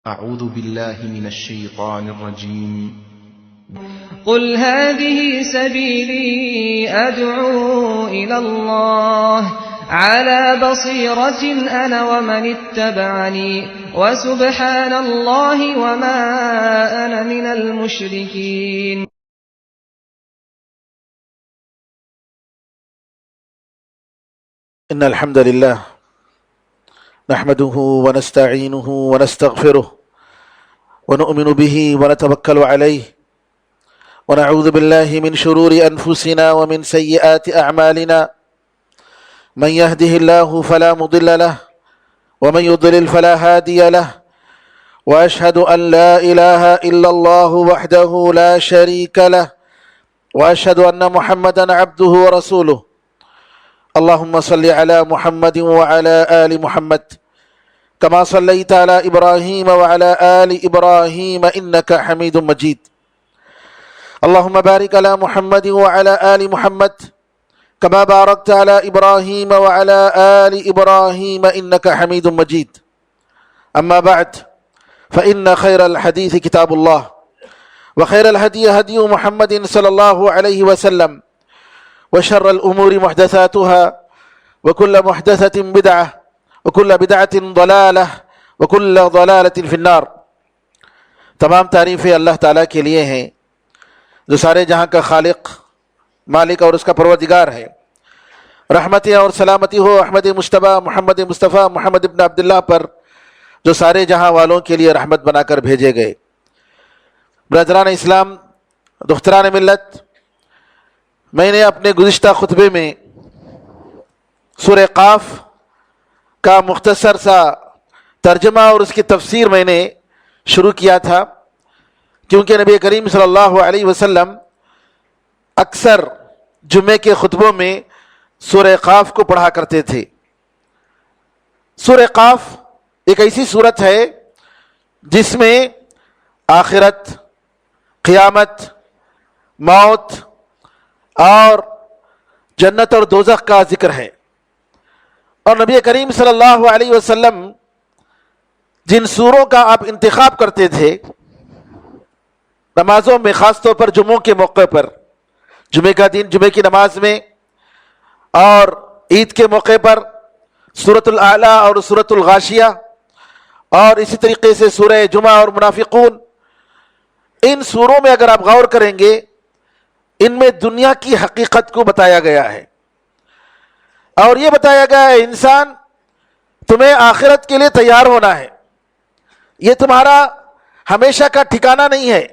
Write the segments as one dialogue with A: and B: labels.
A: أعوذ بالله من الشيطان الرجيم.
B: قل هذه سبيلي أدعو إلى الله على بصيرة أنا ومن اتبعني وسبحان الله وما أنا من المشركين.
C: إن الحمد لله نحمده ونستعينه ونستغفره ونؤمن به ونتوكل عليه ونعوذ بالله من شرور أنفسنا ومن سيئات أعمالنا من يهده الله فلا مضل له ومن يضلل فلا هادي له وأشهد أن لا إله إلا الله وحده لا شريك له وأشهد أن محمدا عبده ورسوله. اللهم صل على محمد وعلى آل محمد كما صليت على إبراهيم وعلى آل إبراهيم إنك حميد مجيد. اللهم بارك على محمد وعلى آل محمد كما باركت على إبراهيم وعلى آل إبراهيم إنك حميد مجيد. أما بعد فإن خير الحديث كتاب الله وخير الهدي هدي محمد صلى الله عليه وسلم وشر الأمور محدثاتها وكل محدثة بدعة وكل بدعة ضلالة وكل ضلالة في النار. تمام تعریفیں اللہ تعالیٰ کے لیے ہیں جو سارے جہاں کا خالق، مالک اور اس کا پروردگار ہے. رحمتیں اور سلامتی ہو احمد مجتبیٰ محمد مصطفیٰ محمد ابن عبداللہ پر جو سارے جہاں والوں کے لیے رحمت بنا کر بھیجے گئے. برادران اسلام، دختران ملت، میں نے اپنے گزشتہ خطبے میں سورہ قاف کا مختصر سا ترجمہ اور اس کی تفسیر میں نے شروع کیا تھا، کیونکہ نبی کریم صلی اللہ علیہ وسلم اکثر جمعے کے خطبوں میں سورہ قاف کو پڑھا کرتے تھے. سورہ قاف ایک ایسی صورت ہے جس میں آخرت، قیامت، موت اور جنت اور دوزخ کا ذکر ہے. اور نبی کریم صلی اللہ علیہ وسلم جن سوروں کا آپ انتخاب کرتے تھے نمازوں میں، خاص طور پر جمعوں کے موقع پر، جمعے کا دن جمعے کی نماز میں اور عید کے موقع پر سورۃ الاعلیٰ اور سورۃ الغاشیہ، اور اسی طریقے سے سورہ جمعہ اور منافقون، ان سوروں میں اگر آپ غور کریں گے ان میں دنیا کی حقیقت کو بتایا گیا ہے، اور یہ بتایا گیا ہے انسان تمہیں آخرت کے لیے تیار ہونا ہے، یہ تمہارا ہمیشہ کا ٹھکانہ نہیں ہے.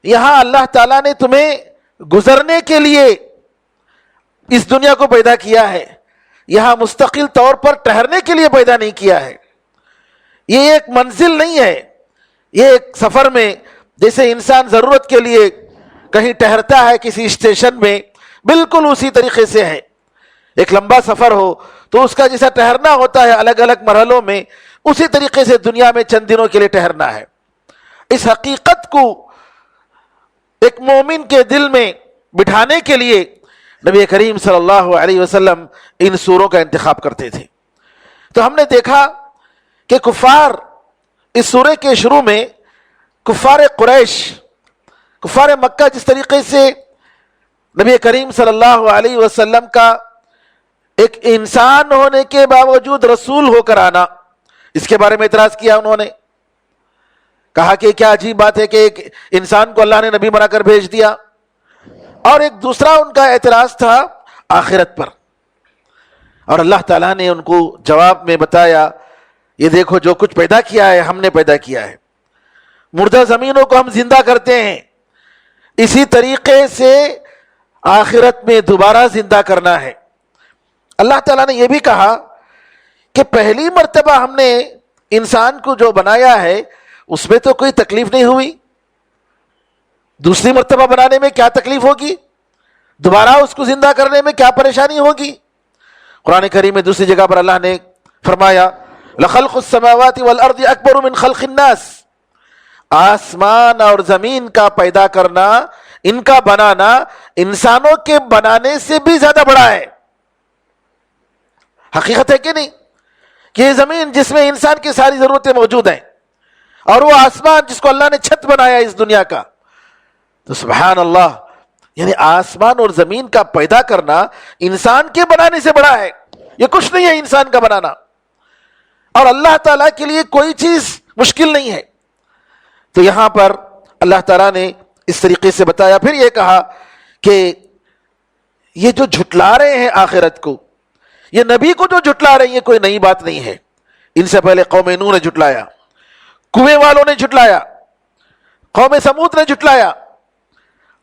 C: یہاں اللہ تعالیٰ نے تمہیں گزرنے کے لیے اس دنیا کو پیدا کیا ہے، یہاں مستقل طور پر ٹھہرنے کے لیے پیدا نہیں کیا ہے. یہ ایک منزل نہیں ہے، یہ ایک سفر میں جیسے انسان ضرورت کے لیے کہیں ٹھہرتا ہے کسی اسٹیشن میں، بالکل اسی طریقے سے ہے. ایک لمبا سفر ہو تو اس کا جیسا ٹھہرنا ہوتا ہے الگ الگ مرحلوں میں، اسی طریقے سے دنیا میں چند دنوں کے لیے ٹھہرنا ہے. اس حقیقت کو ایک مومن کے دل میں بٹھانے کے لیے نبی کریم صلی اللہ علیہ وسلم ان سوروں کا انتخاب کرتے تھے. تو ہم نے دیکھا کہ کفار اس سورے کے شروع میں، کفار قریش، کفار مکہ جس طریقے سے نبی کریم صلی اللہ علیہ وسلم کا ایک انسان ہونے کے باوجود رسول ہو کر آنا، اس کے بارے میں اعتراض کیا. انہوں نے کہا کہ کیا عجیب بات ہے کہ ایک انسان کو اللہ نے نبی بنا کر بھیج دیا. اور ایک دوسرا ان کا اعتراض تھا آخرت پر، اور اللہ تعالیٰ نے ان کو جواب میں بتایا، یہ دیکھو جو کچھ پیدا کیا ہے ہم نے پیدا کیا ہے، مردہ زمینوں کو ہم زندہ کرتے ہیں، اسی طریقے سے آخرت میں دوبارہ زندہ کرنا ہے. اللہ تعالیٰ نے یہ بھی کہا کہ پہلی مرتبہ ہم نے انسان کو جو بنایا ہے اس میں تو کوئی تکلیف نہیں ہوئی، دوسری مرتبہ بنانے میں کیا تکلیف ہوگی، دوبارہ اس کو زندہ کرنے میں کیا پریشانی ہوگی. قرآن کریم میں دوسری جگہ پر اللہ نے فرمایا لَخَلْقُ السَّمَاوَاتِ وَالْأَرْضِ أَكْبَرُ مِنْ خَلْقِ النَّاسِ، آسمان اور زمین کا پیدا کرنا، ان کا بنانا انسانوں کے بنانے سے بھی زیادہ بڑا ہے. حقیقت ہے کہ نہیں کہ یہ زمین جس میں انسان کی ساری ضرورتیں موجود ہیں، اور وہ آسمان جس کو اللہ نے چھت بنایا اس دنیا کا. تو سبحان اللہ، یعنی آسمان اور زمین کا پیدا کرنا انسان کے بنانے سے بڑا ہے. یہ کچھ نہیں ہے انسان کا بنانا، اور اللہ تعالیٰ کے لیے کوئی چیز مشکل نہیں ہے. تو یہاں پر اللہ تعالیٰ نے اس طریقے سے بتایا. پھر یہ کہا کہ یہ جو جھٹلا رہے ہیں آخرت کو، یہ نبی کو جو جھٹلا رہے ہیں، یہ کوئی نئی بات نہیں ہے. ان سے پہلے قوم نوح نے جھٹلایا، کنویں والوں نے جھٹلایا، قوم سمود نے جھٹلایا.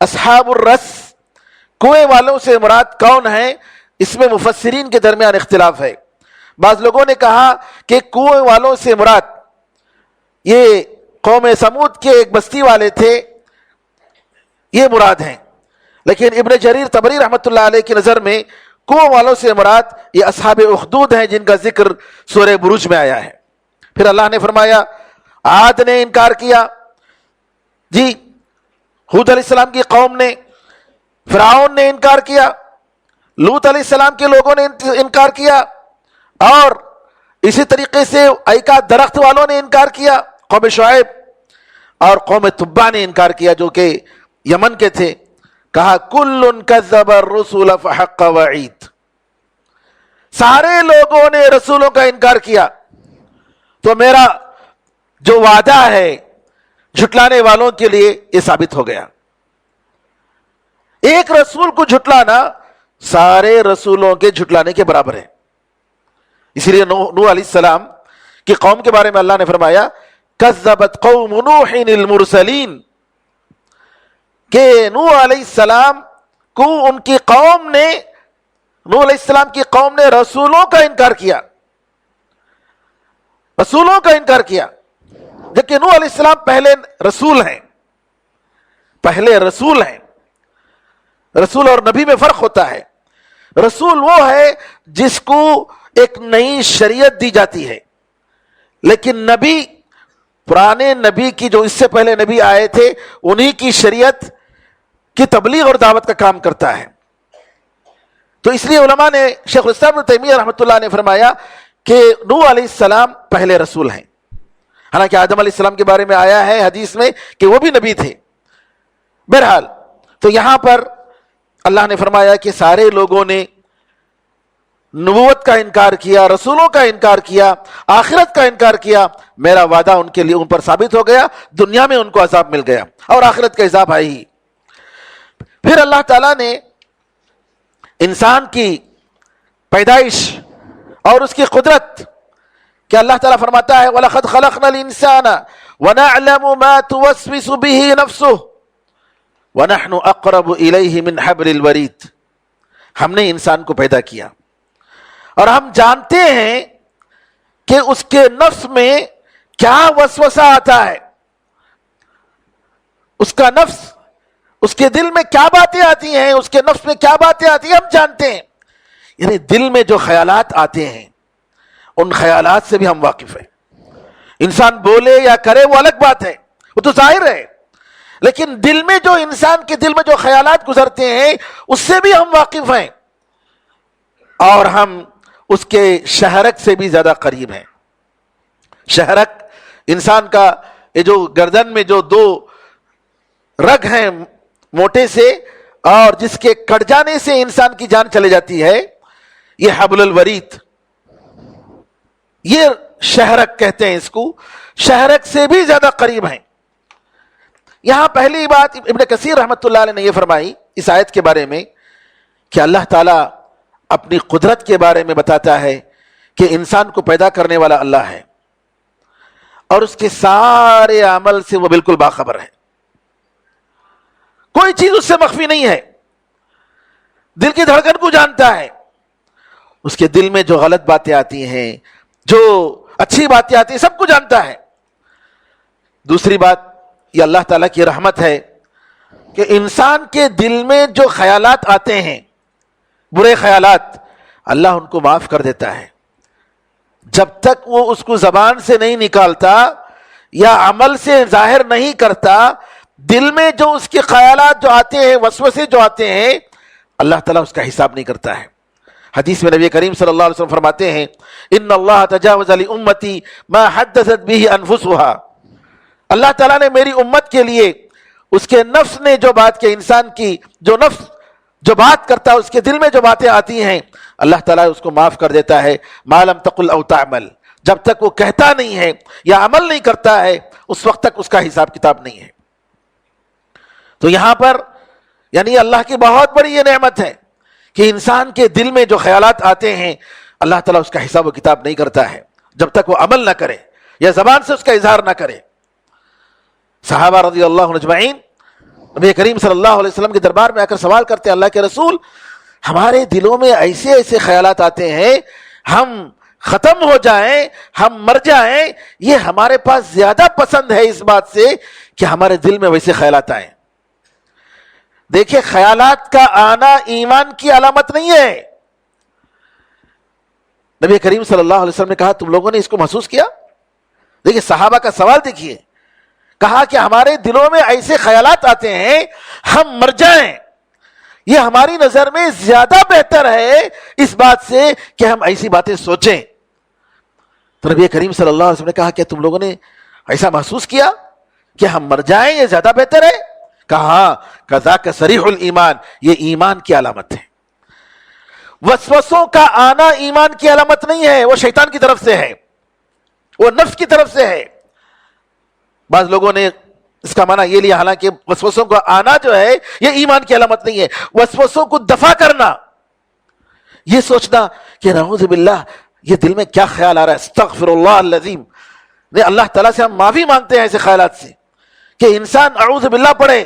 C: اصحاب الرس، کنویں والوں سے مراد کون ہیں؟ اس میں مفسرین کے درمیان اختلاف ہے. بعض لوگوں نے کہا کہ کنویں والوں سے مراد یہ قوم سمود کے ایک بستی والے تھے، یہ مراد ہیں. لیکن ابن جریر طبری رحمۃ اللہ علیہ کی نظر میں کنویں والوں سے مراد یہ اصحاب اخدود ہیں، جن کا ذکر سورہ بروج میں آیا ہے. پھر اللہ نے فرمایا عاد نے انکار کیا، جی ہود علیہ السلام کی قوم نے، فرعون نے انکار کیا، لوط علیہ السلام کے لوگوں نے انکار کیا، اور اسی طریقے سے ایکا درخت والوں نے انکار کیا، قوم شعیب، اور قوم تبع نے انکار کیا جو کہ یمن کے تھے. کہا کل کذب الرسل فحق وعید، سارے لوگوں نے رسولوں کا انکار کیا، تو میرا جو وعدہ ہے جھٹلانے والوں کے لیے یہ ثابت ہو گیا. ایک رسول کو جھٹلانا سارے رسولوں کے جھٹلانے کے برابر ہے. اسی لیے نوح علیہ السلام کی قوم کے بارے میں اللہ نے فرمایا کذبت قوم نوح المرسلین، کہ نوح علیہ السلام کو ان کی قوم نے، نوح علیہ السلام کی قوم نے رسولوں کا انکار کیا، رسولوں کا انکار کیا. جبکہ نوح علیہ السلام پہلے رسول ہیں، پہلے رسول ہیں. رسول اور نبی میں فرق ہوتا ہے. رسول وہ ہے جس کو ایک نئی شریعت دی جاتی ہے، لیکن نبی پرانے نبی کی جو اس سے پہلے نبی آئے تھے انہی کی شریعت کی تبلیغ اور دعوت کا کام کرتا ہے. تو اس لیے علماء نے، شیخ الاسلام ابن تیمیہ رحمۃ اللہ نے فرمایا کہ نوح علیہ السلام پہلے رسول ہیں. حالانکہ آدم علیہ السلام کے بارے میں آیا ہے حدیث میں کہ وہ بھی نبی تھے. بہرحال تو یہاں پر اللہ نے فرمایا کہ سارے لوگوں نے نبوت کا انکار کیا، رسولوں کا انکار کیا، آخرت کا انکار کیا. میرا وعدہ ان کے لیے ان پر ثابت ہو گیا، دنیا میں ان کو عذاب مل گیا اور آخرت کا عذاب آئی ہی. پھر اللہ تعالیٰ نے انسان کی پیدائش اور اس کی قدرت، کہ اللہ تعالیٰ فرماتا ہے وَلَقَدْ خَلَقْنَا الْإِنسَانَ وَنَعْلَمُ مَا تُوَسْوِسُ بِهِ نَفْسُهُ وَنَحْنُ أَقْرَبُ إِلَيْهِ مِنْ حَبْلِ الْوَرِيدِ. ہم نے انسان کو پیدا کیا اور ہم جانتے ہیں کہ اس کے نفس میں کیا وسوسہ آتا ہے، اس کا نفس، اس کے دل میں کیا باتیں آتی ہیں، اس کے نفس میں کیا باتیں آتی ہیں، ہم جانتے ہیں. یعنی دل میں جو خیالات آتے ہیں ان خیالات سے بھی ہم واقف ہیں. انسان بولے یا کرے وہ الگ بات ہے، وہ تو ظاہر ہے، لیکن دل میں جو انسان کے دل میں جو خیالات گزرتے ہیں اس سے بھی ہم واقف ہیں، اور ہم اس کے شہرک سے بھی زیادہ قریب ہیں. شہرک انسان کا یہ جو گردن میں جو دو رگ ہیں موٹے سے، اور جس کے کٹ جانے سے انسان کی جان چلے جاتی ہے، یہ حبل الورید، یہ شہرک کہتے ہیں اس کو. شہرک سے بھی زیادہ قریب ہیں. یہاں پہلی بات ابن کثیر رحمۃ اللہ علیہ نے یہ فرمائی اس آیت کے بارے میں کہ اللہ تعالیٰ اپنی قدرت کے بارے میں بتاتا ہے کہ انسان کو پیدا کرنے والا اللہ ہے اور اس کے سارے عمل سے وہ بالکل باخبر ہے. کوئی چیز اس سے مخفی نہیں ہے. دل کی دھڑکن کو جانتا ہے، اس کے دل میں جو غلط باتیں آتی ہیں، جو اچھی باتیں آتی ہیں، سب کو جانتا ہے. دوسری بات یہ اللہ تعالیٰ کی رحمت ہے کہ انسان کے دل میں جو خیالات آتے ہیں، برے خیالات، اللہ ان کو معاف کر دیتا ہے. جب تک وہ اس کو زبان سے نہیں نکالتا یا عمل سے ظاہر نہیں کرتا، دل میں جو اس کے خیالات جو آتے ہیں، وسوسے جو آتے ہیں، اللہ تعالیٰ اس کا حساب نہیں کرتا ہے. حدیث میں نبی کریم صلی اللہ علیہ وسلم فرماتے ہیں ان اللہ تجاوز لامتی ما حدثت به انفسها. اللہ تعالیٰ نے میری امت کے لیے اس کے نفس نے جو بات کی، انسان کی جو نفس جو بات کرتا ہے، اس کے دل میں جو باتیں آتی ہیں، اللہ تعالیٰ اس کو معاف کر دیتا ہے. ما لم تقل او تعمل، جب تک وہ کہتا نہیں ہے یا عمل نہیں کرتا ہے اس وقت تک اس کا حساب کتاب نہیں ہے. تو یہاں پر یعنی اللہ کی بہت بڑی یہ نعمت ہے کہ انسان کے دل میں جو خیالات آتے ہیں اللہ تعالیٰ اس کا حساب و کتاب نہیں کرتا ہے جب تک وہ عمل نہ کرے یا زبان سے اس کا اظہار نہ کرے. صحابہ رضی اللہ عنہ اجمعین نبی کریم صلی اللہ علیہ وسلم کے دربار میں آ کر سوال کرتے ہیں، اللہ کے رسول ہمارے دلوں میں ایسے ایسے خیالات آتے ہیں، ہم ختم ہو جائیں، ہم مر جائیں، یہ ہمارے پاس زیادہ پسند ہے اس بات سے کہ ہمارے دل میں ویسے خیالات آئیں. دیکھیں، خیالات کا آنا ایمان کی علامت نہیں ہے. نبی کریم صلی اللہ علیہ وسلم نے کہا تم لوگوں نے اس کو محسوس کیا؟ دیکھیں صحابہ کا سوال دیکھیے، کہا کہ ہمارے دلوں میں ایسے خیالات آتے ہیں ہم مر جائیں، یہ ہماری نظر میں زیادہ بہتر ہے اس بات سے کہ ہم ایسی باتیں سوچیں. تو نبی کریم صلی اللہ علیہ وسلم نے کہا کہ تم لوگوں نے ایسا محسوس کیا کہ ہم مر جائیں یہ زیادہ بہتر ہے؟ کہا کذاک صریح الایمان، یہ ایمان کی علامت ہے. وسوسوں کا آنا ایمان کی علامت نہیں ہے، وہ شیطان کی طرف سے ہے، وہ نفس کی طرف سے ہے. بعض لوگوں نے اس کا معنی یہ لیا، حالانکہ وسوسوں کا آنا جو ہے یہ ایمان کی علامت نہیں ہے. وسوسوں کو دفع کرنا، یہ سوچنا کہ نعوذ باللہ یہ دل میں کیا خیال آ رہا ہے، استغفر اللہ العظیم، اللہ تعالیٰ سے ہم معافی مانگتے ہیں ایسے خیالات سے، کہ انسان اعوذ باللہ پڑھے،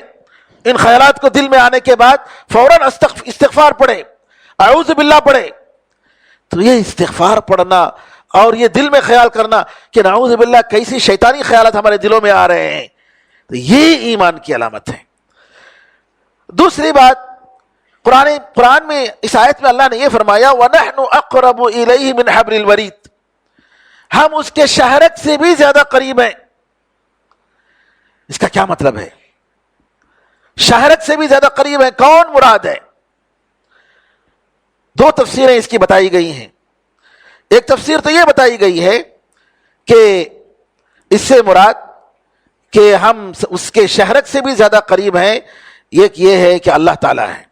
C: ان خیالات کو دل میں آنے کے بعد فوراً استغفار پڑھے، اعوذ باللہ پڑھے. تو یہ استغفار پڑھنا اور یہ دل میں خیال کرنا کہ نعوذ باللہ کیسی شیطانی خیالات ہمارے دلوں میں آ رہے ہیں، تو یہ ایمان کی علامت ہے. دوسری بات، قرآن میں اس آیت میں اللہ نے یہ فرمایا وَنَحْنُ أَقْرَبُ إِلَيْهِ مِنْ حَبْلِ الْوَرِيدِ، ہم اس کے شہرک سے بھی زیادہ قریب ہیں. اس کا کیا مطلب ہے؟ شہرک سے بھی زیادہ قریب ہیں، کون مراد ہے؟ دو تفسیریں اس کی بتائی گئی ہیں. ایک تفسیر تو یہ بتائی گئی ہے کہ اس سے مراد کہ ہم اس کے شہرک سے بھی زیادہ قریب ہیں، ایک یہ ہے کہ اللہ تعالیٰ ہے،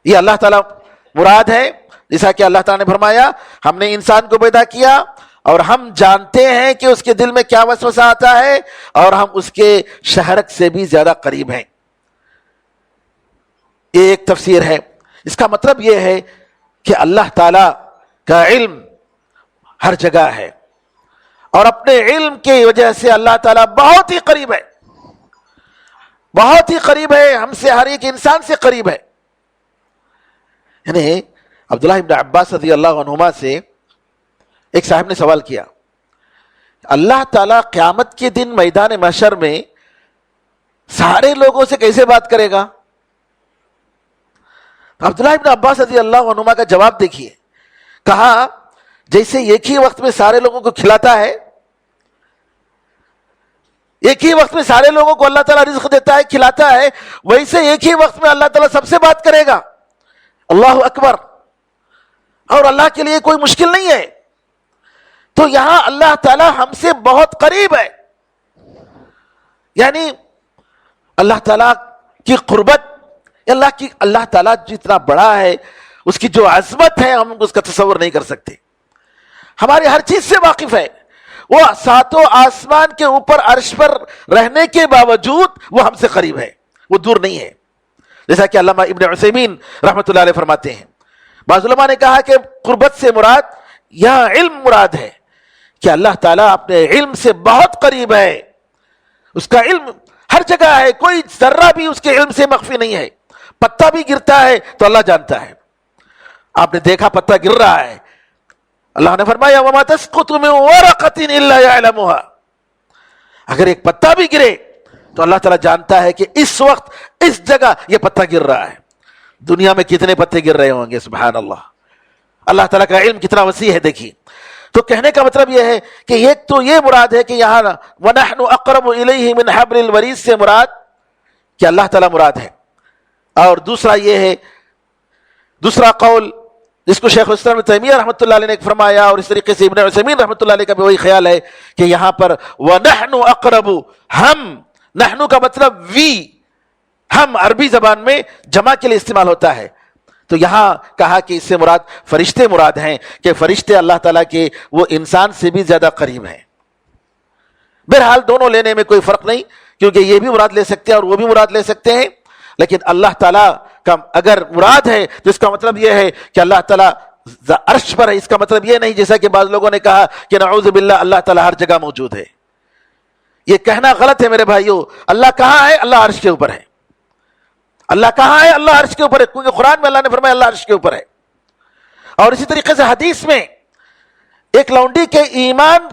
C: یہ اللہ تعالیٰ مراد ہے. جیسا کہ اللہ تعالیٰ نے فرمایا ہم نے انسان کو پیدا کیا اور ہم جانتے ہیں کہ اس کے دل میں کیا وسوسہ آتا ہے اور ہم اس کے شہرک سے بھی زیادہ قریب ہیں. یہ ایک تفسیر ہے. اس کا مطلب یہ ہے کہ اللہ تعالیٰ کا علم ہر جگہ ہے اور اپنے علم کی وجہ سے اللہ تعالیٰ بہت ہی قریب ہے، بہت ہی قریب ہے، ہم سے ہر ایک انسان سے قریب ہے. یعنی عبداللہ ابن عباس رضی اللہ عنہما سے ایک صاحب نے سوال کیا، اللہ تعالیٰ قیامت کے دن میدان محشر میں سارے لوگوں سے کیسے بات کرے گا؟ عبداللہ ابن عباس رضی اللہ عنہما کا جواب دیکھیے. کہا جیسے ایک ہی وقت میں سارے لوگوں کو کھلاتا ہے، ایک ہی وقت میں سارے لوگوں کو اللہ تعالیٰ رزق دیتا ہے، کھلاتا ہے، ویسے ایک ہی وقت میں اللہ تعالیٰ سب سے بات کرے گا. اللہ اکبر. اور اللہ کے لیے کوئی مشکل نہیں ہے. تو یہاں اللہ تعالیٰ ہم سے بہت قریب ہے، یعنی اللہ تعالیٰ کی قربت، اللہ تعالیٰ جتنا بڑا ہے، اس کی جو عظمت ہے ہم اس کا تصور نہیں کر سکتے. ہماری ہر چیز سے واقف ہے. وہ ساتوں آسمان کے اوپر عرش پر رہنے کے باوجود وہ ہم سے قریب ہے، وہ دور نہیں ہے. جیسا کہ علامہ ابن عثیمین رحمۃ اللہ علیہ فرماتے ہیں، بعض علماء نے کہا کہ قربت سے مراد یہاں علم مراد ہے، کہ اللہ تعالیٰ اپنے علم سے بہت قریب ہے. اس کا علم ہر جگہ ہے، کوئی ذرہ بھی اس کے علم سے مخفی نہیں ہے. پتا بھی گرتا ہے تو اللہ جانتا ہے. آپ نے دیکھا پتا گر رہا ہے، اللہ نے فرمایا وَمَا تَسْقُطُ مِن وَرَقَةٍ إِلَّا يَعْلَمُهَا، اگر ایک پتا بھی گرے تو اللہ تعالیٰ جانتا ہے کہ اس وقت اس جگہ یہ پتا گر رہا ہے. دنیا میں کتنے پتے گر رہے ہوں گے، سبحان اللہ. اللہ تعالیٰ کا علم کتنا وسیع ہے. دیکھیے، تو کہنے کا مطلب یہ ہے کہ ایک تو یہ مراد ہے کہ یہاں وَنَحْنُ أَقْرَبُ إِلَيْهِ مِنْ حَبْلِ الْوَرِيدِ سے مراد کہ اللہ تعالیٰ مراد ہے. اور دوسرا یہ ہے، دوسرا قول جس کو شیخ الاسلام ابن تیمیہ رحمۃ اللہ علیہ نے فرمایا، اور اس طریقے سے ابن عثیمین رحمۃ اللہ علیہ کا بھی وہی خیال ہے کہ یہاں پر وَنَحْنُ أَقْرَبُ، ہم، نحنو کا مطلب وی، ہم عربی زبان میں جمع کے لیے استعمال ہوتا ہے. تو یہاں کہا کہ اس سے مراد فرشتے مراد ہیں، کہ فرشتے اللہ تعالیٰ کے وہ انسان سے بھی زیادہ قریب ہیں. بہرحال دونوں لینے میں کوئی فرق نہیں، کیونکہ یہ بھی مراد لے سکتے ہیں اور وہ بھی مراد لے سکتے ہیں، لیکن اللہ تعالیٰ کا اگر مراد ہے تو اس کا مطلب یہ ہے کہ اللہ تعالیٰ عرش پر ہے. اس کا مطلب یہ نہیں جیسا کہ بعض لوگوں نے کہا کہ نعوذ باللہ اللہ تعالیٰ ہر جگہ موجود ہے. یہ کہنا غلط ہے میرے بھائیو. اللہ کہاں ہے؟ اللہ عرش کے اوپر ہے. اللہ کہاں ہے؟ اللہ عرش کے اوپر ہے، کیونکہ قرآن میں اللہ نے فرمایا اللہ عرش کے اوپر ہے. اور اسی طریقے سے حدیث میں ایک لونڈی کے ایمان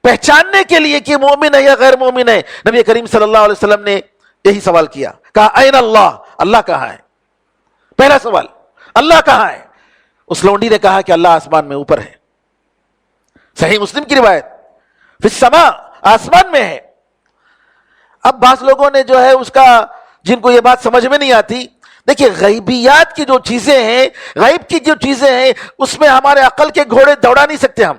C: پہچاننے کے لیے کہ مومن ہے یا غیر مومن ہے، نبی کریم صلی اللہ علیہ وسلم نے یہی سوال کیا، کہا این اللہ، اللہ کہاں ہے؟ پہلا سوال اللہ کہاں ہے؟ اس لونڈی نے کہا کہ اللہ آسمان میں اوپر ہے. صحیح مسلم کی روایت، فی السماء، آسمان میں ہے. اب بعض لوگوں نے جو ہے اس کا، جن کو یہ بات سمجھ میں نہیں آتی، دیکھیے غیبیات کی جو چیزیں ہیں، غیب کی جو چیزیں ہیں، اس میں ہمارے عقل کے گھوڑے دوڑا نہیں سکتے ہم.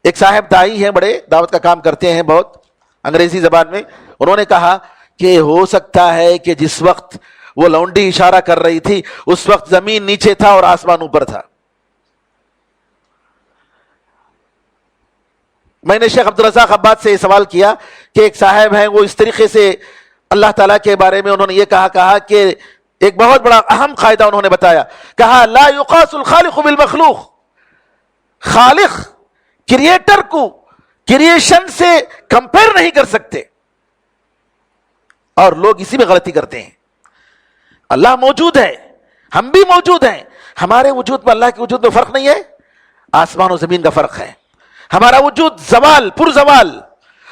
C: ایک صاحب دائی ہیں، بڑے دعوت کا کام کرتے ہیں بہت، انگریزی زبان میں. انہوں نے کہا کہ ہو سکتا ہے کہ جس وقت وہ لونڈی اشارہ کر رہی تھی اس وقت زمین نیچے تھا اور آسمان اوپر تھا. میں نے شیخ عبدالرزاق عباد سے یہ سوال کیا کہ ایک صاحب ہیں، وہ اس طریقے سے اللہ تعالیٰ کے بارے میں انہوں نے یہ کہا کہ ایک بہت بڑا اہم قاعدہ انہوں نے بتایا، کہا لا یقاس الخالق بالمخلوق، خالق کریٹر کو کریشن سے کمپیر نہیں کر سکتے. اور لوگ اسی میں غلطی کرتے ہیں. اللہ موجود ہے، ہم بھی موجود ہیں، ہمارے وجود میں اللہ کے وجود میں فرق نہیں ہے، آسمان و زمین کا فرق ہے. ہمارا وجود زوال، پر زوال،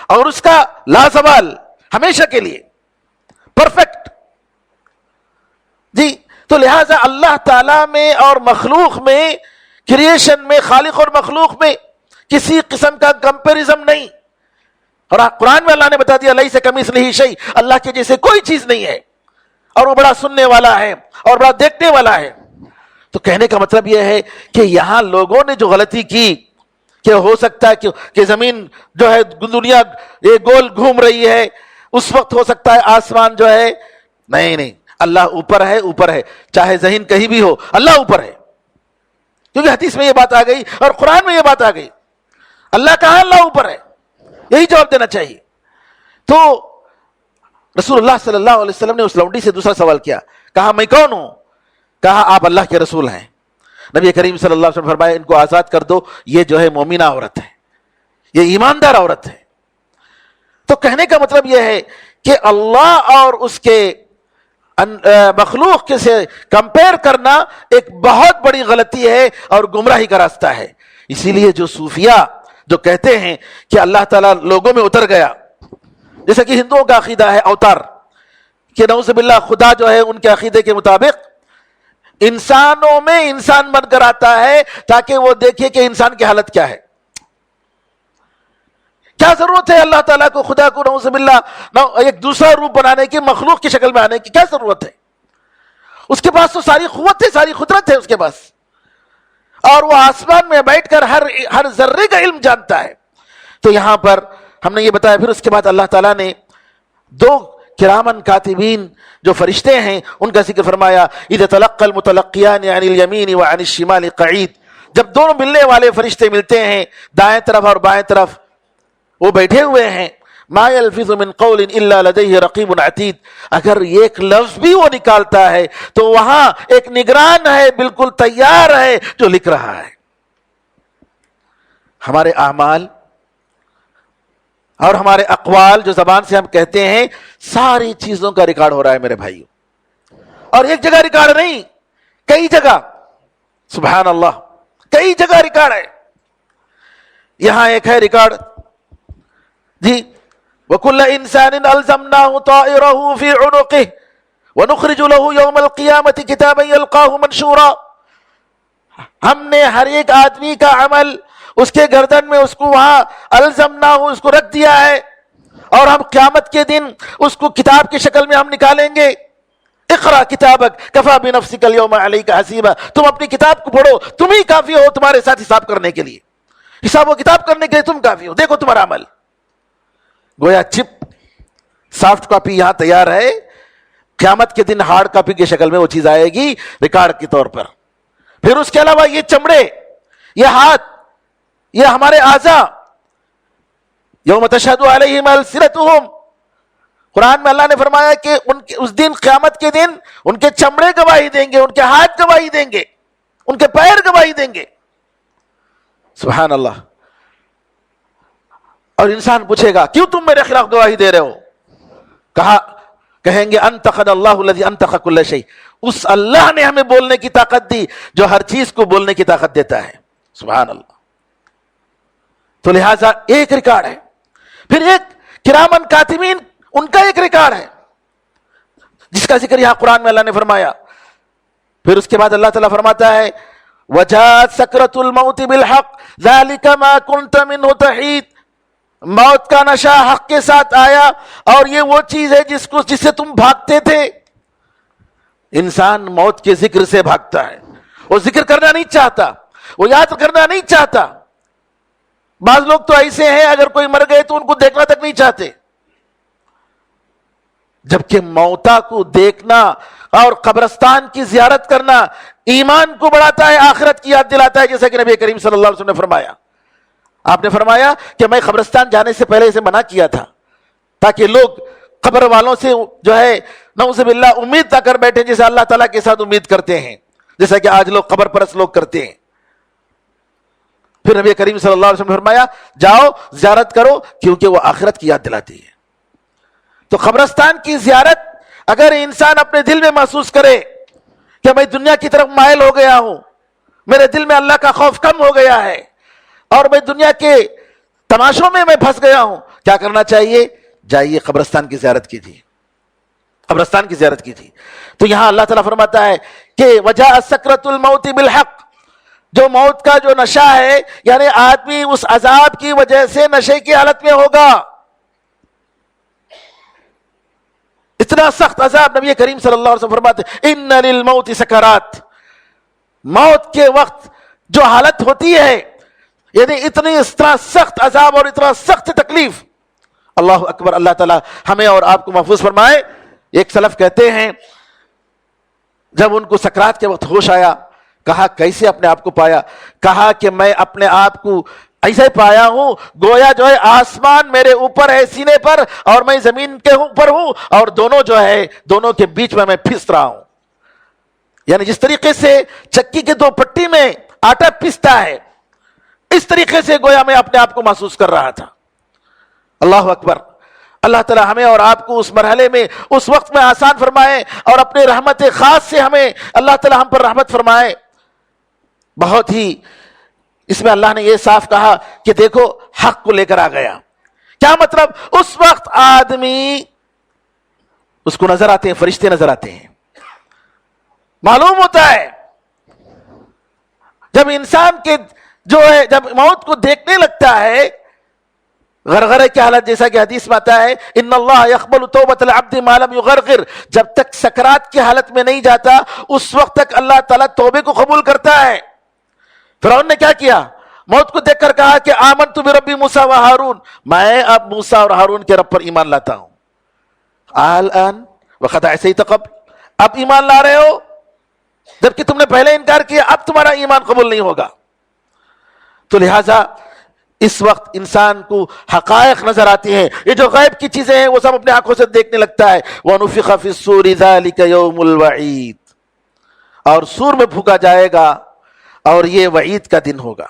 C: اور اس کا لا زوال، ہمیشہ کے لیے پرفیکٹ. جی تو لہذا اللہ تعالیٰ میں اور مخلوق میں، کریشن میں، خالق اور مخلوق میں کسی قسم کا کمپیرزم نہیں. اور قرآن میں اللہ نے بتا دیا لیس کمثلہ شیء، اللہ کے جیسے کوئی چیز نہیں ہے، اور وہ بڑا سننے والا ہے اور بڑا دیکھنے والا ہے. تو کہنے کا مطلب یہ ہے کہ یہاں لوگوں نے جو غلطی کی کہ ہو سکتا ہے کہ زمین جو ہے دنیا یہ گول گھوم رہی ہے، اس وقت ہو سکتا ہے آسمان جو ہے، نہیں، اللہ اوپر ہے، اوپر ہے، چاہے ذہن کہیں بھی ہو، اللہ اوپر ہے. کیونکہ حدیث میں یہ بات آ گئی اور قرآن میں یہ بات آ گئی. اللہ کہاں؟ اللہ اوپر ہے. یہی جواب دینا چاہیے. تو رسول اللہ صلی اللہ علیہ وسلم نے اس لونڈی سے دوسرا سوال کیا، کہا میں کون ہوں؟ کہا آپ اللہ کے رسول ہیں. نبی کریم صلی اللہ علیہ وسلم فرمایا ان کو آزاد کر دو، یہ جو ہے مومنہ عورت ہے، یہ ایماندار عورت ہے. تو کہنے کا مطلب یہ ہے کہ اللہ اور اس کے مخلوق کے سے کمپیر کرنا ایک بہت بڑی غلطی ہے اور گمراہی کا راستہ ہے. اسی لیے جو صوفیہ جو کہتے ہیں کہ اللہ تعالیٰ لوگوں میں اتر گیا، جیسا کہ ہندوؤں کا عقیدہ ہے اوتار، کہ نعوذ باللہ خدا جو ہے ان کے عقیدے کے مطابق انسانوں میں انسان بن کر آتا ہے تاکہ وہ دیکھے کہ انسان کی حالت کیا ہے. کیا ضرورت ہے اللہ تعالیٰ کو، خدا کو نعوذ باللہ ایک دوسرا روپ بنانے کی، مخلوق کی شکل میں آنے کی کیا ضرورت ہے؟ اس کے پاس تو ساری قوت ہے، ساری قدرت ہے اس کے پاس، اور وہ آسمان میں بیٹھ کر ہر ذرے کا علم جانتا ہے. تو یہاں پر ہم نے یہ بتایا. پھر اس کے بعد اللہ تعالیٰ نے دو کرامن کاتبین جو فرشتے ہیں ان کا ذکر فرمایا. اذ تلقى المتلقيان عن اليمين وعن الشمال قعيد، جب دونوں ملنے والے فرشتے ملتے ہیں دائیں طرف اور بائیں طرف، وہ بیٹھے ہوئے ہیں. ما يلفظ من قول الا لديه رقيب عتيد، اگر ایک لفظ بھی وہ نکالتا ہے تو وہاں ایک نگران ہے، بالکل تیار ہے جو لکھ رہا ہے. ہمارے اعمال اور ہمارے اقوال جو زبان سے ہم کہتے ہیں، ساری چیزوں کا ریکارڈ ہو رہا ہے میرے بھائیو. اور ایک جگہ ریکارڈ نہیں، کئی جگہ. سبحان اللہ، کئی جگہ ریکارڈ ہے. یہاں ایک ہے ریکارڈ جی، وَكُلَّ إِنسَانٍ أَلْزَمْنَاهُ طَائِرَهُ فِي عُنُقِهِ وَنُخْرِجُ لَهُ يَوْمَ الْقِيَامَةِ كِتَابًا يَلْقَاهُ مَنشُورًا. ہم نے ہر ایک آدمی کا عمل اس کے گردن میں اس کو وہاں الزمناہو اس کو رکھ دیا ہے، اور ہم قیامت کے دن اس کو کتاب کی شکل میں ہم نکالیں گے اقرا کتابک کفا بنفسک اليوم علیک حسیبا، تم اپنی کتاب کو پڑھو، تم ہی کافی ہو تمہارے ساتھ حساب کرنے کے لیے، حساب و کتاب کرنے کے لیے تم کافی ہو، دیکھو تمہارا عمل۔ گویا چپ سافٹ کاپی یہاں تیار ہے، قیامت کے دن ہارڈ کاپی کی شکل میں وہ چیز آئے گی ریکارڈ کے طور پر۔ پھر اس کے علاوہ یہ چمڑے، یہ ہاتھ، یہ ہمارے اعضاء، یوم تشہد علیہم السنتہم، قرآن میں اللہ نے فرمایا کہ اس دن قیامت کے دن ان کے چمڑے گواہی دیں گے، ان کے ہاتھ گواہی دیں گے، ان کے پیر گواہی دیں گے، سبحان اللہ۔ اور انسان پوچھے گا کیوں تم میرے خلاف گواہی دے رہے ہو؟ کہیں گے انطقنا اللہ الذی انطق کل شیء، اس اللہ نے ہمیں بولنے کی طاقت دی جو ہر چیز کو بولنے کی طاقت دیتا ہے، سبحان اللہ۔ تو لہٰذا ایک ریکارڈ ہے، پھر ایک کرامن کاتبین، ان کا ایک ریکارڈ ہے جس کا ذکر یہاں قرآن میں اللہ نے فرمایا۔ پھر اس کے بعد اللہ تعالیٰ فرماتا ہے وجاءت سکرۃ الموت بالحق ذلک ما کنت منہ تحید، موت کا نشہ حق کے ساتھ آیا اور یہ وہ چیز ہے جس سے تم بھاگتے تھے۔ انسان موت کے ذکر سے بھاگتا ہے، وہ ذکر کرنا نہیں چاہتا، وہ یاد کرنا نہیں چاہتا۔ بعض لوگ تو ایسے ہیں اگر کوئی مر گئے تو ان کو دیکھنا تک نہیں چاہتے، جبکہ موتا کو دیکھنا اور قبرستان کی زیارت کرنا ایمان کو بڑھاتا ہے، آخرت کی یاد دلاتا ہے، جیسا کہ نبی کریم صلی اللہ علیہ وسلم نے فرمایا۔ آپ نے فرمایا کہ میں قبرستان جانے سے پہلے اسے منع کیا تھا تاکہ لوگ قبر والوں سے جو ہے نعوذ باللہ امید نہ کر بیٹھے جیسے اللہ تعالیٰ کے ساتھ امید کرتے ہیں، جیسا کہ آج لوگ قبر پرست لوگ کرتے ہیں۔ پھر نبی کریم صلی اللہ علیہ وسلم نے فرمایا جاؤ زیارت کرو کیونکہ وہ آخرت کی یاد دلاتی ہے۔ تو قبرستان کی زیارت اگر انسان اپنے دل میں محسوس کرے کہ میں دنیا کی طرف مائل ہو گیا ہوں، میرے دل میں اللہ کا خوف کم ہو گیا ہے اور میں دنیا کے تماشوں میں پھنس گیا ہوں، کیا کرنا چاہیے؟ جائیے قبرستان کی زیارت کیجیے، قبرستان کی زیارت کیجیے۔ تو یہاں اللہ تعالیٰ فرماتا ہے کہ وجاءت سکرۃ الموت بالحق، جو موت کا جو نشہ ہے، یعنی آدمی اس عذاب کی وجہ سے نشے کی حالت میں ہوگا، اتنا سخت عذاب۔ نبی کریم صلی اللہ علیہ وسلم فرماتے ان للموت سکرات، موت کے وقت جو حالت ہوتی ہے، یعنی اتنا سخت عذاب اور اتنا سخت تکلیف۔ اللہ اکبر، اللہ تعالی ہمیں اور آپ کو محفوظ فرمائے۔ ایک سلف کہتے ہیں جب ان کو سکرات کے وقت ہوش آیا، کہا کیسے اپنے آپ کو پایا؟ کہا کہ میں اپنے آپ کو ایسے پایا ہوں گویا جو ہے آسمان میرے اوپر ہے سینے پر اور میں زمین کے اوپر ہوں، اور دونوں جو ہے دونوں کے بیچ میں پھس رہا ہوں۔ یعنی جس طریقے سے چکی کے دو پٹی میں آٹا پستا ہے، اس طریقے سے گویا میں اپنے آپ کو محسوس کر رہا تھا۔ اللہ اکبر، اللہ تعالی ہمیں اور آپ کو اس مرحلے میں اس وقت میں آسان فرمائے اور اپنے رحمت خاص سے ہمیں اللہ تعالی ہم پر رحمت فرمائے۔ بہت ہی اس میں اللہ نے یہ صاف کہا کہ دیکھو حق کو لے کر آ گیا۔ کیا مطلب؟ اس وقت آدمی اس کو نظر آتے ہیں، فرشتے نظر آتے ہیں، معلوم ہوتا ہے جب انسان کے جو ہے جب موت کو دیکھنے لگتا ہے غرغرے کی حالت، جیسا کہ حدیث میں آتا ہے ان اللہ یقبل توبۃ العبد ما لم یغرغر، جب تک سکرات کی حالت میں نہیں جاتا اس وقت تک اللہ تعالیٰ توبے کو قبول کرتا ہے۔ فرعون نے کیا کیا؟ موت کو دیکھ کر کہا کہ آمنت بربی موسیٰ و ہارون، میں اب موسیٰ اور ہارون کے رب پر ایمان لاتا ہوں۔ الان وقد عصیت قبل، اب ایمان لا رہے ہو جبکہ تم نے پہلے انکار کیا، اب تمہارا ایمان قبول نہیں ہوگا۔ تو لہٰذا اس وقت انسان کو حقائق نظر آتی ہیں، یہ جو غیب کی چیزیں ہیں وہ سب اپنے آنکھوں سے دیکھنے لگتا ہے۔ وَنُفِخَ فِي الصُّورِ ذَلِكَ يَوْمُ الْوَعِيدِ، اور سور میں پھونکا جائے گا اور یہ وعید کا دن ہوگا۔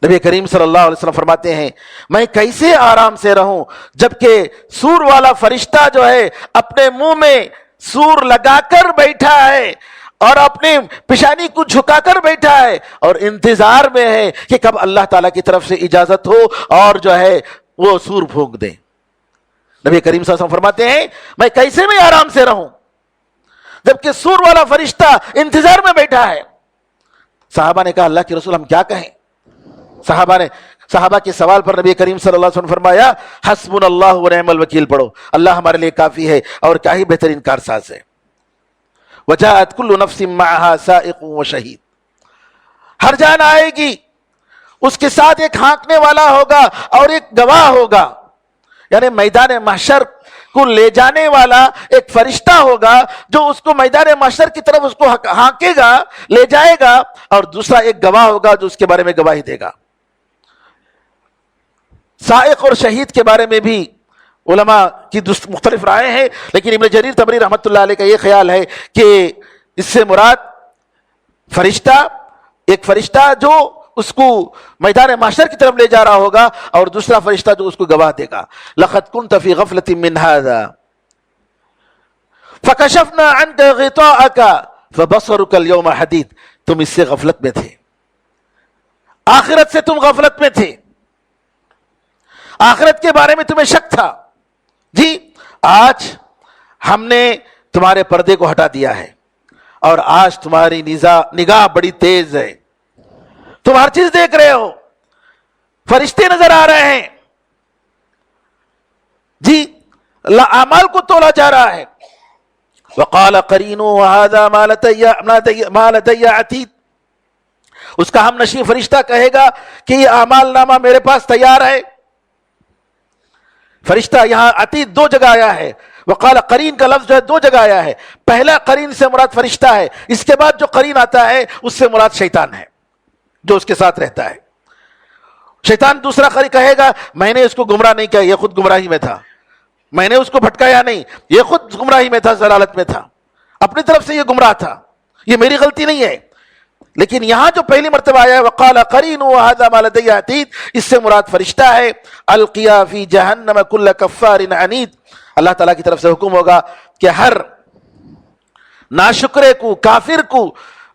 C: نبی کریم صلی اللہ علیہ وسلم فرماتے ہیں میں کیسے آرام سے رہوں جبکہ سور والا فرشتہ جو ہے اپنے منہ میں سور لگا کر بیٹھا ہے اور اپنے پیشانی کو جھکا کر بیٹھا ہے اور انتظار میں ہے کہ کب اللہ تعالیٰ کی طرف سے اجازت ہو اور جو ہے وہ سور پھونک دیں۔ نبی کریم صلی اللہ علیہ وسلم فرماتے ہیں میں کیسے میں آرام سے رہوں جبکہ سور والا فرشتہ انتظار میں بیٹھا ہے۔ صحابہ نے کہا اللہ کے رسول ہم کیا کہیں؟ صحابہ نے صحابہ کے سوال پر نبی کریم صلی اللہ علیہ وسلم نے فرمایا حسبنا اللہ ونعم الوکیل پڑھو، اللہ ہمارے لیے کافی ہے اور کیا ہی بہترین کارساز ہے۔ وجاءت کل نفس معها سائق وشہید، ہر جان آئے گی، اس کے ساتھ ایک ہانکنے والا ہوگا اور ایک گواہ ہوگا، یعنی میدان محشر کو لے جانے والا ایک فرشتہ ہوگا جو اس کو میدان محشر کی طرف اس کو ہانکے گا، لے جائے گا، اور دوسرا ایک گواہ ہوگا جو اس کے بارے میں گواہی دے گا۔ سائق اور شہید کے بارے میں بھی علماء کی مختلف رائے ہیں، لیکن ابن جریر طبری رحمۃ اللہ علیہ کا یہ خیال ہے کہ اس سے مراد فرشتہ، ایک فرشتہ جو اس کو میدان محشر کی طرف لے جا رہا ہوگا، اور دوسرا فرشتہ جو اس کو گواہ دے گا۔ لقد كنت في غفلة من هذا فكشفنا عنك غطاءك فبصرك اليوم حديد، تم اس سے غفلت میں تھے، آخرت سے تم غفلت میں تھے، آخرت کے بارے میں تمہیں شک تھا، جی آج ہم نے تمہارے پردے کو ہٹا دیا ہے، اور آج تمہاری نگاہ بڑی تیز ہے، تم ہر چیز دیکھ رہے ہو، فرشتے نظر آ رہے ہیں، جی اعمال کو تولا جا رہا ہے۔ وقال قرینو وهذا ما لدي عتید، اس کا ہم نشین فرشتہ کہے گا کہ یہ اعمال نامہ میرے پاس تیار ہے۔ فرشتہ یہاں عتید دو جگہ آیا ہے، وقال قرین کا لفظ جو ہے دو جگہ آیا ہے، پہلا قرین سے مراد فرشتہ ہے، اس کے بعد جو قرین آتا ہے اس سے مراد شیطان ہے جو اس کے ساتھ رہتا ہے۔ شیطان دوسرا قرین کہے گا میں نے اس کو گمراہ نہیں کیا، یہ خود گمراہی میں تھا، میں نے اس کو بھٹکایا نہیں، یہ خود گمراہی میں تھا، ضلالت میں تھا، اپنی طرف سے یہ گمراہ تھا، یہ میری غلطی نہیں ہے۔ لیکن یہاں جو پہلی مرتبہ آیا ہے وقال قرین وهذا ما لدي عتید، اس سے مراد فرشتہ ہے۔ القیا فی جہنم کل کفار عنید، اللہ تعالیٰ کی طرف سے حکم ہوگا کہ ہر ناشکرے کو، کافر کو،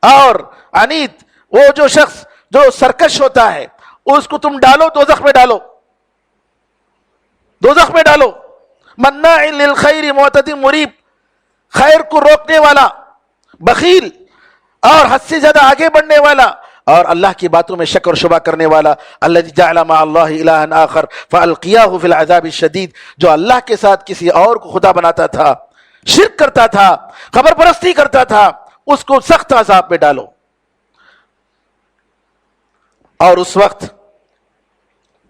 C: اور عنید وہ جو شخص جو سرکش ہوتا ہے اس کو تم ڈالو، دوزخ میں ڈالو، دوزخ میں ڈالو۔ مناع للخیر معتد مریب، خیر کو روکنے والا، بخیل اور حد سے زیادہ آگے بڑھنے والا، اور اللہ کی باتوں میں شک اور شبہ کرنے والا۔ الذی جعل مع اللہ الہا آخر فالقیاہ فی العذاب الشدید، جو اللہ کے ساتھ کسی اور کو خدا بناتا تھا، شرک کرتا تھا، قبر پرستی کرتا تھا، اس کو سخت عذاب میں ڈالو۔ اور اس وقت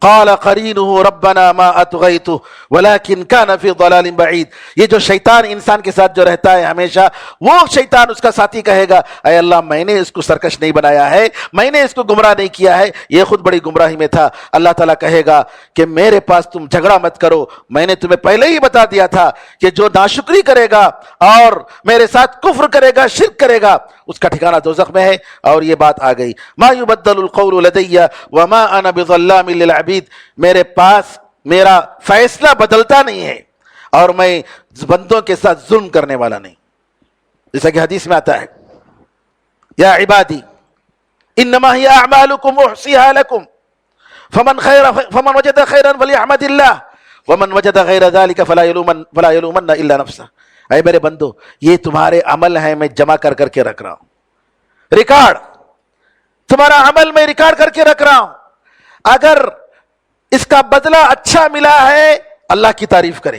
C: قال قرینہ ربنا ما اطغیتہ ولکن کان فی ضلال بعید، یہ جو شیطان انسان کے ساتھ جو رہتا ہے ہمیشہ، وہ شیطان اس کا ساتھی کہے گا اے اللہ میں نے اس کو سرکش نہیں بنایا ہے، میں نے اس کو گمراہ نہیں کیا ہے، یہ خود بڑی گمراہی میں تھا۔ اللہ تعالیٰ کہے گا کہ میرے پاس تم جھگڑا مت کرو، میں نے تمہیں پہلے ہی بتا دیا تھا کہ جو ناشکری کرے گا اور میرے ساتھ کفر کرے گا، شرک کرے گا، اس کا ٹھکانہ دوزخ میں ہے۔ اور یہ بات آ گئی، ما یبدل القول لدی وما انا بظلام للعبید، میرے پاس میرا فیصلہ بدلتا نہیں ہے اور میں بندوں کے ساتھ ظلم کرنے والا نہیں، جیسا کہ حدیث میں آتا ہے یا عبادی انما ہی اعمالکم احصیها لکم فمن وجد خیرا فلیحمد اللہ ومن وجد غیر ذلك فلا یلومن الا نفسه، اے میرے بندو یہ تمہارے عمل ہیں، میں جمع کر کے رکھ رہا ہوں، ریکارڈ تمہارا عمل میں ریکارڈ کر کے رکھ رہا ہوں، اگر اس کا بدلہ اچھا ملا ہے اللہ کی تعریف کرے،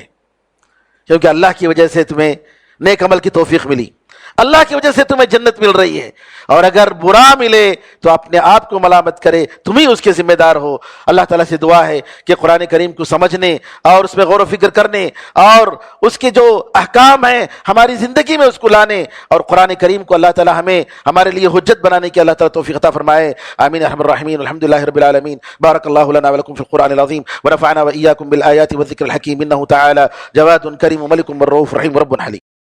C: کیونکہ اللہ کی وجہ سے تمہیں نیک عمل کی توفیق ملی، اللہ کی وجہ سے تمہیں جنت مل رہی ہے، اور اگر برا ملے تو اپنے آپ کو ملامت کرے، تم ہی اس کے ذمہ دار ہو۔ اللہ تعالیٰ سے دعا ہے کہ قرآن کریم کو سمجھنے اور اس میں غور و فکر کرنے اور اس کے جو احکام ہیں ہماری زندگی میں اس کو لانے، اور قرآن کریم کو اللہ تعالیٰ ہمیں ہمارے لیے حجت بنانے کی اللہ تعالیٰ توفیق عطا فرمائے۔ آمین ارحم الراحمین، الحمدللہ رب العالمین۔ بارک اللہ لنا ولکم فی القرآن العظیم ونفعنا وإیاکم بالآیات والذکر الحکیم، انہ تعالی جواد کریم ملک رؤوف رحیم رب حلیم۔